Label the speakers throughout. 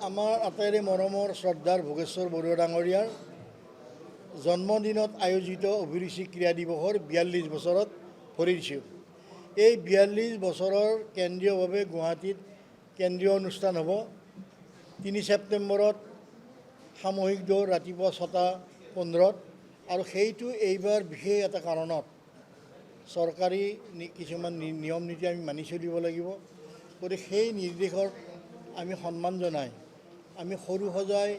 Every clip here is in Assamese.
Speaker 1: আমাৰ আটাইৰে মৰমৰ শ্ৰদ্ধাৰ ভোগেশ্বৰ বৰুৱা ডাঙৰীয়াৰ জন্মদিনত আয়োজিত অভিৰুচি ক্ৰীড়া দিৱসৰ 42 বছৰত ভৰি দিছোঁ। এই 42 বছৰৰ কেন্দ্ৰীয়ভাৱে গুৱাহাটীত কেন্দ্ৰীয় অনুষ্ঠান হ'ব। 3 ছেপ্টেম্বৰত সামূহিক দৌৰ ৰাতিপুৱা 6:15 আৰু সেইটো এইবাৰ বিশেষ এটা কাৰণত চৰকাৰী কিছুমান নিয়ম নীতি আমি মানি চলিব লাগিব। গতিকে সেই নিৰ্দেশৰ আমি সন্মান জনাই আমি সৰুসজাই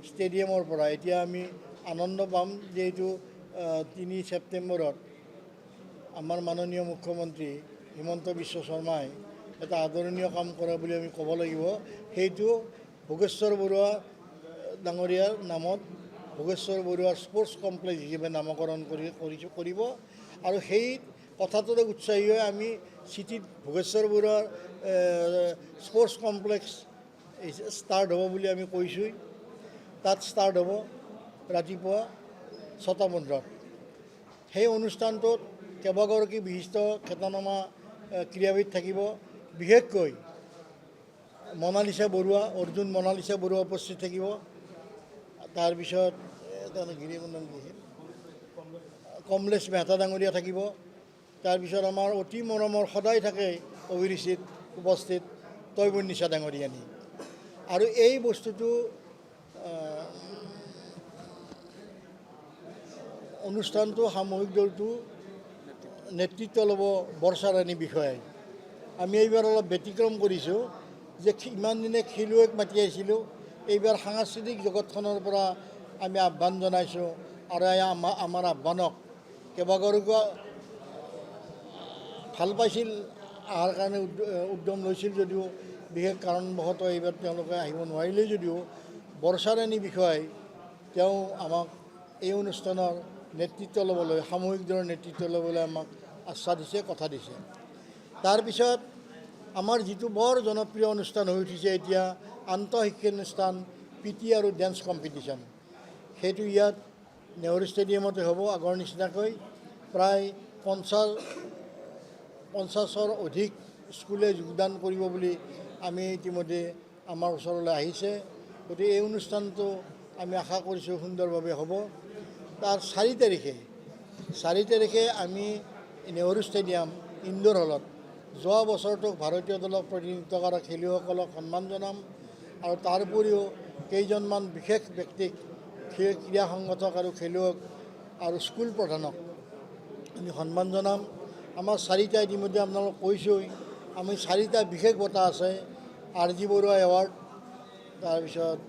Speaker 1: ষ্টেডিয়ামৰ পৰা এতিয়া আমি আনন্দ পাম যিহেতু 3 ছেপ্টেম্বৰত আমাৰ মাননীয় মুখ্যমন্ত্ৰী হিমন্ত বিশ্ব শৰ্মাই এটা আদৰণীয় কাম কৰা বুলি আমি ক'ব লাগিব। সেইটো ভোগেশ্বৰ বৰুৱা ডাঙৰীয়াৰ নামত ভোগেশ্বৰ বৰুৱা স্পৰ্টছ কমপ্লেক্স হিচাপে নামকৰণ কৰিব আৰু সেই কথাটোতে উৎসাহী হৈ আমি চিটিত ভোগেশ্বৰ বৰুৱাৰ স্পৰ্টছ কমপ্লেক্স ষ্টাৰ্ট হ'ব বুলি আমি কৈছোঁ। তাত ষ্টাৰ্ট হ'ব ৰাতিপুৱা 6:15। সেই অনুষ্ঠানটোত কেইবাগৰাকী বিশিষ্ট খ্যাতনামা ক্ৰীড়াবিদ থাকিব। বিশেষকৈ মনালিছা বৰুৱা, অৰ্জুন মনালিছা বৰুৱা উপস্থিত থাকিব। তাৰপিছত কমলেশ মেহতা ডাঙৰীয়া থাকিব। তাৰপিছত আমাৰ অতি মৰমৰ সদায় থাকে অভিৰুচিত উপস্থিত তৈবুন্নিছা ডাঙৰীয়ানী। আৰু এই বস্তুটো অনুষ্ঠানটো সামূহিক দৌৰটো নেতৃত্ব ল'ব বৰ্ষা ৰাণী বিষয়াই। আমি এইবাৰ অলপ ব্যতিক্ৰম কৰিছোঁ যে ইমান দিনে খেলুৱৈক মাতি আহিছিলোঁ, এইবাৰ সাংস্কৃতিক জগতখনৰ পৰা আমি আহ্বান জনাইছোঁ আৰু আমাৰ আহ্বানক কেইবাগৰাকীও ভাল পাইছিল, অহাৰ কাৰণে উদ্যম লৈছিল যদিও বিশেষ কাৰণবশতঃ এইবাৰ তেওঁলোকে আহিব নোৱাৰিলে যদিও বৰ্ষা ৰাণী বিষয়াই তেওঁ আমাক এই অনুষ্ঠানৰ নেতৃত্ব ল'বলৈ সামূহিক দৌৰৰ নেতৃত্ব ল'বলৈ আমাক আশ্বাস দিছে, কথা দিছে। তাৰপিছত আমাৰ যিটো বৰ জনপ্ৰিয় অনুষ্ঠান হৈ উঠিছে এতিয়া আন্তঃশিক্ষানুষ্ঠান PT আৰু ডেন্স কম্পিটিশ্যন, সেইটো ইয়াত নেহৰু ষ্টেডিয়ামতে হ'ব। আগৰ নিচিনাকৈ প্ৰায় 50ৰ অধিক স্কুলে যোগদান কৰিব বুলি আমি ইতিমধ্যে আমাৰ ওচৰলৈ আহিছে। গতিকে এই অনুষ্ঠানটো আমি আশা কৰিছোঁ সুন্দৰভাৱে হ'ব। তাৰ 4 তাৰিখে আমি নেহৰু ষ্টেডিয়াম ইনডোৰ হলত যোৱা বছৰটোক ভাৰতীয় দলক প্ৰতিনিধিত্ব কৰা খেলুৱৈসকলক সন্মান জনাম আৰু তাৰ উপৰিও কেইজনমান বিশেষ ব্যক্তিক ক্ৰীড়া সংগঠক আৰু খেলুৱৈক আৰু স্কুল প্ৰধানক আমি সন্মান জনাম। আমাৰ 4টা ইতিমধ্যে আপোনালোকক কৈছোঁই, আমি 4টা বিশেষ বঁটা আছে। RG বৰুৱা এৱাৰ্ড, তাৰপিছত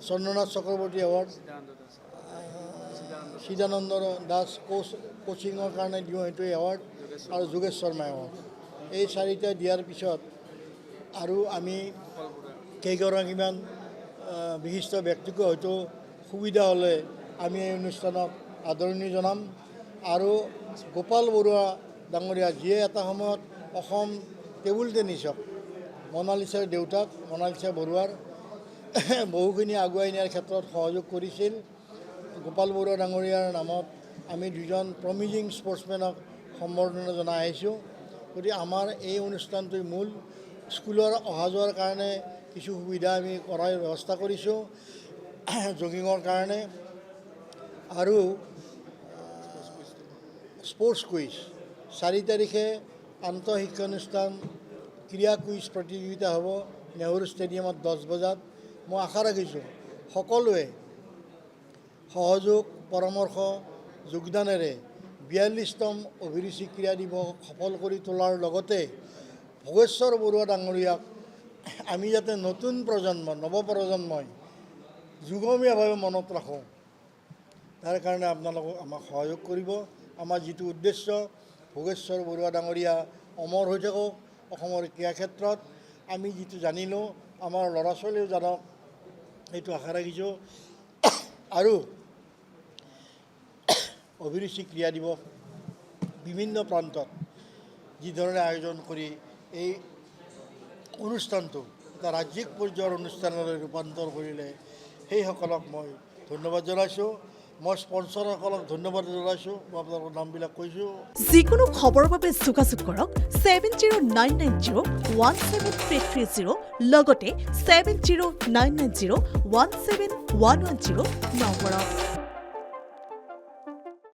Speaker 1: চন্দ্ৰনাথ চক্ৰৱৰ্তী এৱাৰ্ড, চিদানন্দ দাস কোচিঙৰ কাৰণে দিওঁ সেইটো এৱাৰ্ড আৰু যোগেশ শৰ্মা এৱাৰ্ড। এই 4টা দিয়াৰ পিছত আৰু আমি কেইগৰাকীমান বিশিষ্ট ব্যক্তিকো হয়তো সুবিধা হ'লে আমি এই অনুষ্ঠানক আদৰণি জনাম। আৰু গোপাল বৰুৱা ডাঙৰীয়া, যিয়ে এটা সময়ত অসম টেবুল টেনিছক মনালিছাৰ দেউতাক মনালিছা বৰুৱাৰ বহুখিনি আগুৱাই নিয়াৰ ক্ষেত্ৰত সহযোগ কৰিছিল। গোপাল বৰুৱা ডাঙৰীয়াৰ নামত আমি 2জন প্ৰমিজিং স্পৰ্টছমেনক সম্বৰ্ধনা জনাই আহিছোঁ। গতিকে আমাৰ এই অনুষ্ঠানটোৰ মূল স্কুলৰ অহা যোৱাৰ কাৰণে কিছু সুবিধা আমি কৰাৰ ব্যৱস্থা কৰিছোঁ জগিঙৰ কাৰণে। আৰু স্পৰ্টছ কুইজ 4 তাৰিখে আন্তঃশিক্ষানুষ্ঠান ক্ৰীড়া কুইজ প্ৰতিযোগিতা হ'ব নেহৰু ষ্টেডিয়ামত 10 বজাত। মই আশা ৰাখিছোঁ সকলোৱে সহযোগ পৰামৰ্শ যোগদানেৰে 42তম অভিৰুচি ক্ৰীড়া দিৱস সফল কৰি তোলাৰ লগতে ভোগেশ্বৰ বৰুৱা ডাঙৰীয়াক আমি যাতে নতুন নৱপ্ৰজন্মই যুগমীয়াভাৱে মনত ৰাখোঁ, তাৰ কাৰণে আপোনালোকক আমাক সহযোগ কৰিব। আমাৰ যিটো উদ্দেশ্য ভোগেশ্বৰ বৰুৱা ডাঙৰীয়া অমৰ হৈ থাকক অসমৰ ক্ৰীড়া ক্ষেত্ৰত। আমি যিটো জানিলোঁ আমাৰ ল'ৰা ছোৱালীও জানক, সেইটো আশা ৰাখিছোঁ। আৰু অভিৰুচি ক্ৰীড়া দিৱস বিভিন্ন প্ৰান্তত যিধৰণে আয়োজন কৰি এই অনুষ্ঠানটো এটা ৰাজ্যিক পৰ্যায়ৰ অনুষ্ঠানলৈ ৰূপান্তৰ কৰিলে সেইসকলক মই ধন্যবাদ জনাইছোঁ। মই স্পনচৰসকলক ধন্যবাদ জনাইছোঁ, মই আপোনালোকৰ নামবিলাক কৈছোঁ।
Speaker 2: যিকোনো খবৰৰ বাবে যোগাযোগ কৰক 7099017330 লগতে 7099017110 নম্বৰত।